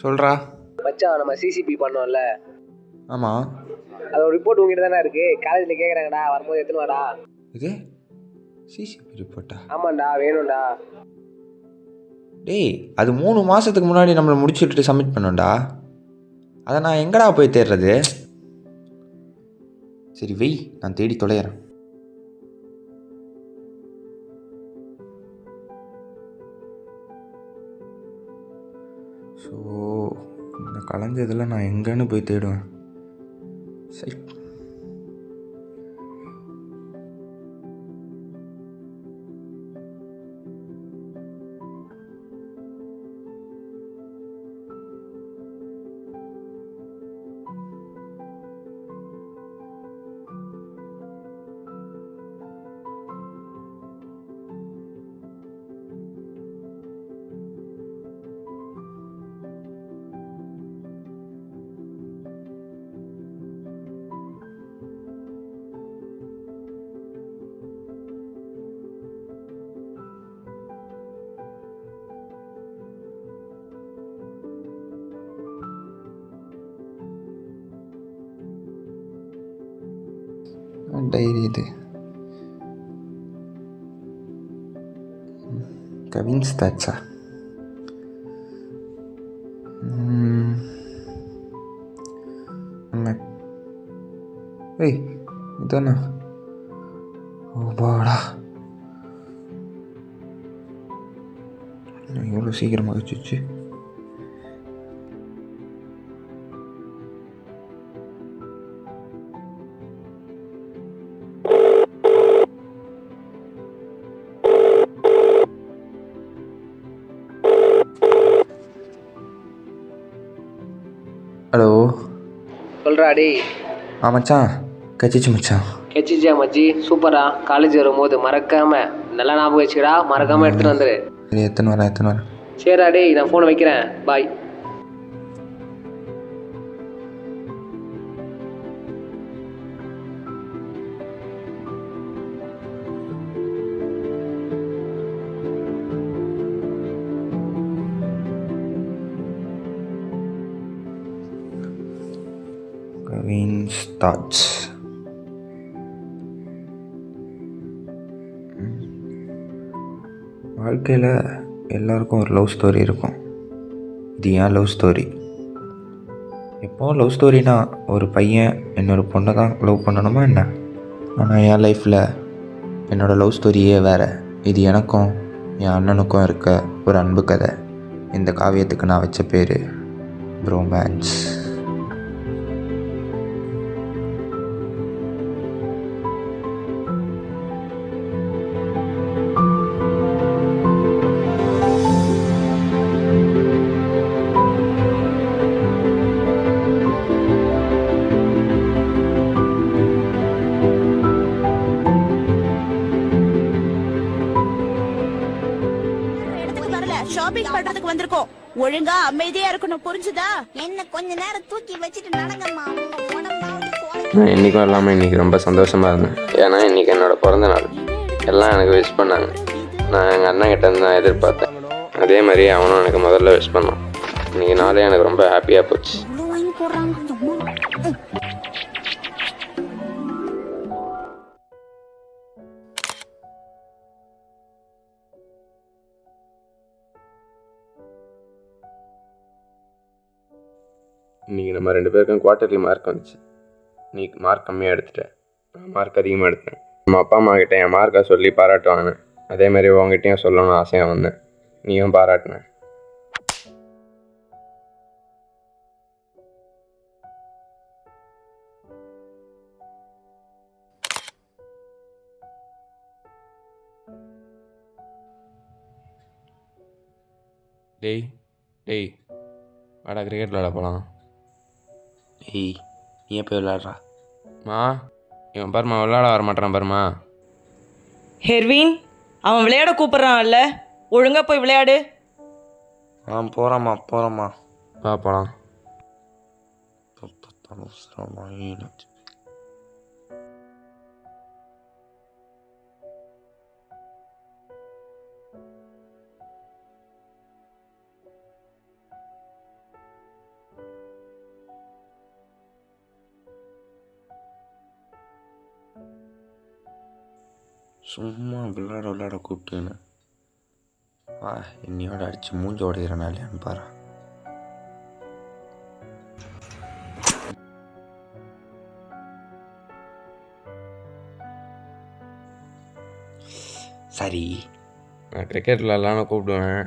சொல்கிறா. மச்சான் நம்ம சிசிபி பண்ணோம்ல, ஆமாம். அதோட ரிப்போர்ட் உங்ககிட்ட தானே இருக்கு. காலேஜில் கேட்குறாங்கடா, வரும்போது எடுத்துன்னு வாடா. இது சிசிபி ரிப்போர்ட்டா? ஆமாண்டா, வேணும்டா. டேய், அது 3 மாதத்துக்கு முன்னாடி நம்மளை முடிச்சு விட்டுட்டு சப்மிட் பண்ணோம்டா. அதை நான் எங்கடா போய் தேடுறது? சரி வெய், நான் தேடி தொலைகிறேன். ஸோ இந்த கலைஞ்சதில் நான் எங்கன்னு போய் தேடுவேன்? சரி. டைரி இது கவின்ஸ் தாச்சா? ஏய் இதானா? ஓபாடா, எவ்வளோ சீக்கிரமாக வச்சுச்சு. ஹலோ, சொல்கிறா டே. மச்சான் கச்சிச்சு மச்சான். கெச்சிச்சியா மச்சி? சூப்பரா. காலேஜ் வரும்போது மறக்காம நல்லா ஞாபகம் வச்சுக்கடா, மறக்காம எடுத்துட்டு வந்துரு. சரி, எத்தனை வரேன். சரிடா டேய், நான் ஃபோனை வைக்கிறேன். பாய். கவின்ஸ் தாட்ஸ். வாழ்க்கையில் எல்லாருக்கும் ஒரு லவ் ஸ்டோரி இருக்கும். இது ஏன் லவ் ஸ்டோரி? எப்போ லவ் ஸ்டோரினா ஒரு பையன் இன்னொரு பொண்ணை தான் லவ் பண்ணணுமா என்ன? ஆனால் என் லைஃப்பில் என்னோடய லவ் ஸ்டோரியே வேறு. இது எனக்கும் என் அண்ணனுக்கும் இருக்க ஒரு அன்பு கதை. இந்த காவியத்துக்கு நான் வச்ச பேர் ப்ரோமேன்ஸ். ஷாப்பிங் பண்றதுக்கு வந்திருக்கோம். ஒழுங்கா அமைதியா இருக்கணும், புரிஞ்சுதா? என்ன கொஞ்ச நேரம் தூக்கி வச்சுட்டு நடங்கம்மா. நான் என்றைக்கும் இல்லாமல் இன்றைக்கி ரொம்ப சந்தோஷமாக இருந்தேன். ஏன்னா இன்றைக்கி என்னோடய பிறந்த நாள். எல்லாம் எனக்கு விஷ் பண்ணாங்க. நான் எங்கள் அண்ணன் கிட்ட இருந்து தான் எதிர்பார்த்தேன். அதே மாதிரி அவனும் எனக்கு முதல்ல விஷ் பண்ணான். இன்றைக்கி நாளே எனக்கு ரொம்ப ஹாப்பியாக போச்சு. இன்றைக்கி நம்ம 2 பேருக்கும் குவார்ட்டர்லி மார்க் வந்துச்சு. நீ மார்க் கம்மியாக எடுத்துட்ட, நான் மார்க் அதிகமாக எடுத்தேன். நம்ம அப்பா அம்மா கிட்டே என் மார்க்கை சொல்லி பாராட்டுவாங்க. அதேமாதிரி உங்ககிட்டையும் சொல்லணும்னு ஆசையாக வந்தேன். நீயும் பாராட்டின. டேய் வாடா, கிரிக்கெட் விளாட போகலாம். ஏய், நீ போய் விளாட்றா. இவன் பாருமா விளாட வர மாட்டான் பாருமா. ஹெர்வின், அவன் விளையாட கூப்பிட்றான்ல, ஒழுங்கா போய் விளையாடு. போகிறோம்மா. வா போகலாம். சும்மா விளாட கூப்பிட்டுன்னு வா, என்னையோட அடித்து மூஞ்சி உடைக்கிறேன் இல்லையான்னு பாரு. சரி, நான் கிரிக்கெட் விளாட்லான்னு கூப்பிடுவேன்.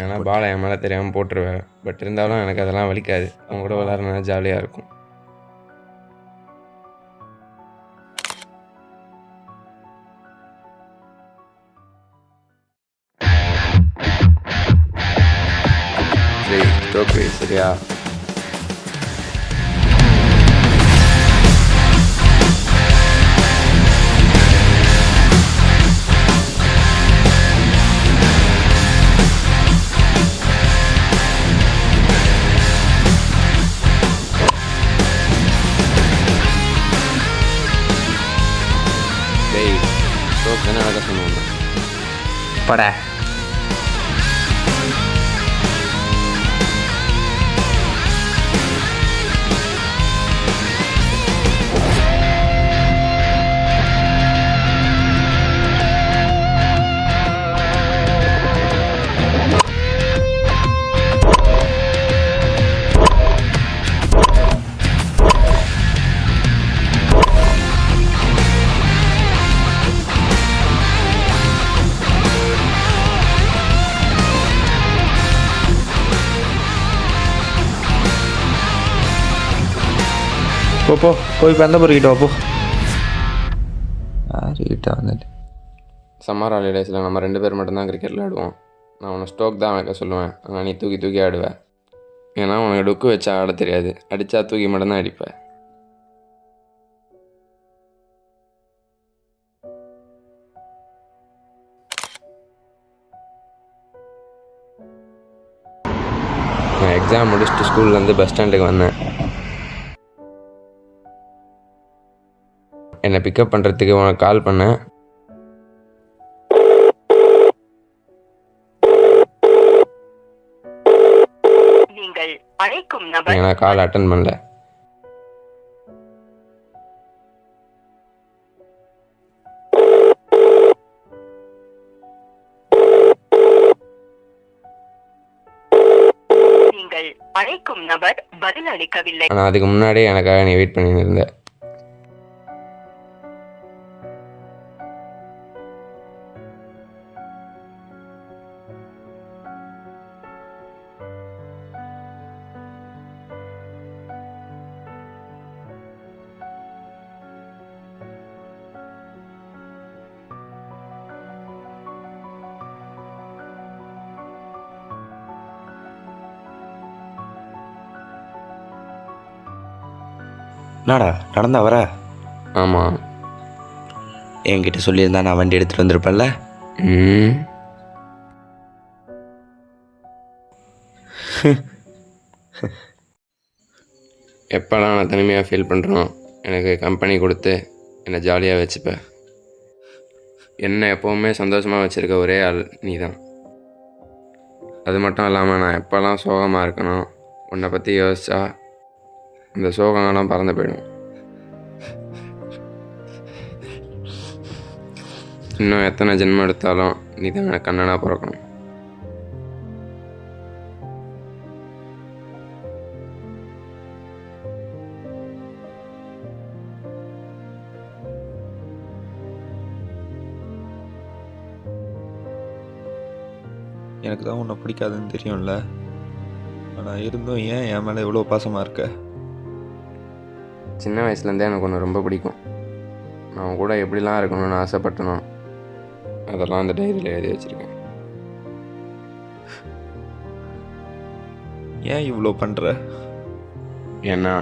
ஏன்னா பாலை என் மேலே தெரியாமல் போட்டுருவேன். பட் இருந்தாலும் எனக்கு அதெல்லாம் வலிக்காது. அவங்க கூட விளாட்றதுனா ஜாலியாக இருக்கும். சரி, ஸ்டோக்கு சரியா? ஸ்டோக் தானே நடக்க சொன்னாங்க. பட போய் பந்த பொறுக்கிட்ட போ. யாருக்கிட்ட வந்துட்டு சம்மர் ஹாலிடேஸில் நம்ம 2 பேர் மட்டும்தான் கிரிக்கெட் விளையாடுவோம். நான் உன்னை ஸ்டோக் தான் வைக்க சொல்லுவேன். ஆனால் நீ தூக்கி ஆடுவேன். ஏன்னா உனக்கு டொக்கு வச்சா ஆட தெரியாது. அடித்தா தூக்கி மட்டும்தான் அடிப்பேன். நான் எக்ஸாம் முடிச்சுட்டு ஸ்கூல்லேருந்து பஸ் ஸ்டாண்டுக்கு வந்தேன். என்னை பிக்கப் பண்ணுறதுக்கு உனக்கு கால் பண்ணேன். நீங்கள் அழைக்கும் நபர் ஏன்னா கால் அட்டன் பண்ணல. நீங்கள் அழைக்கும் நபர் பதில் அளிக்கவில்லை. ஆனால் அதுக்கு முன்னாடியே எனக்காக நீ வெயிட் பண்ணின்னு இருந்த. என்னடா நடந்தா வர? ஆமாம். என்கிட்ட சொல்லியிருந்தா நான் வண்டி எடுத்துகிட்டு வந்திருப்பேன்ல. எப்போல்லாம் நான் தனிமையாக ஃபீல் பண்ணுறோம், எனக்கு கம்பெனி கொடுத்து என்னை ஜாலியாக வச்சுப்பேன். என்னை எப்போவுமே சந்தோஷமாக வச்சுருக்க ஒரே ஆள் நீ தான். அது மட்டும் இல்லாமல் நான் எப்போல்லாம் சோகமாக இருக்கணும், உன்னை பற்றி யோசிச்சா இந்த சோகங்கள்லாம் பறந்து போயிடும். இன்னும் எத்தனை ஜென்மம் எடுத்தாலும் நீ தான் எனக்கு கண்ணனாக பிறக்கணும். எனக்கு தான் உன்னை பிடிக்காதுன்னு தெரியும்ல. ஆனால் இருந்தும் ஏன் என் மேலே எவ்வளோ பாசமாக இருக்க? சின்ன வயசுலேருந்தே எனக்கு ஒன்று ரொம்ப பிடிக்கும். நான் உன் கூட எப்படிலாம் இருக்கணும்னு ஆசைப்பட்டனோ அதெல்லாம் அந்த டைரியில் எழுதி வச்சுருக்கேன். ஏன் இவ்வளோ பண்ணுற? ஏன்னா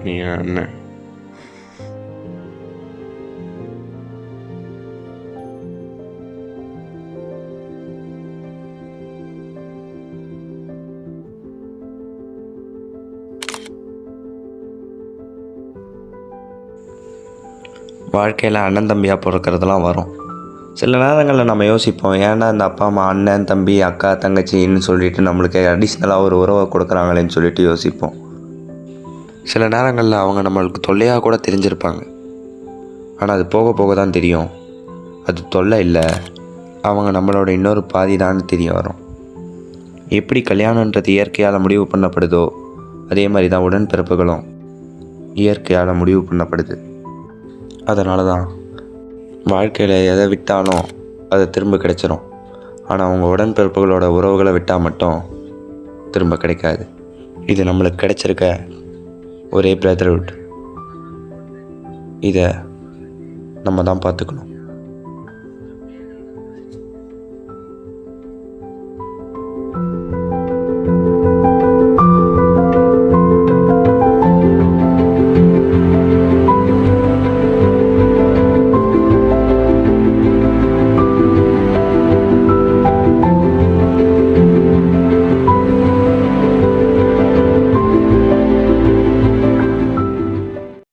நீ என் அண்ணன். வாழ்க்கையில் அண்ணன் தம்பியாக பிறக்கிறதுலாம் வரும். சில நேரங்களில் நம்ம யோசிப்போம், ஏன்னா இந்த அப்பா அம்மா அண்ணன் தம்பி அக்கா தங்கச்சின்னு சொல்லிட்டு நம்மளுக்கு அடிஷ்னலாக ஒரு உறவை கொடுக்குறாங்களேன்னு சொல்லிட்டு யோசிப்போம். சில நேரங்களில் அவங்க நம்மளுக்கு தொல்லையாக கூட தெரிஞ்சிருப்பாங்க. ஆனால் அது போக போக தான் தெரியும் அது தொல்லை இல்லை, அவங்க நம்மளோட இன்னொரு பாதி தான் தெரிய வரும். எப்படி கல்யாணன்றது இயற்கையால் முடிவு பண்ணப்படுதோ அதே மாதிரி தான் உடன்பிறப்புகளும் இயற்கையால் முடிவு பண்ணப்படுது. அதனால தான் வாழ்க்கையில் எதை விட்டாலும் அது திரும்ப கிடைச்சிரும். ஆனால் அவங்க உடன்பிறப்புகளோட உறவுகளை விட்டால் மட்டும் திரும்ப கிடைக்காது. இது நம்மளுக்கு கிடைச்சிருக்க ஒரே பிரதர்ஹுட். இதை நம்ம தான் பார்த்துக்கணும்.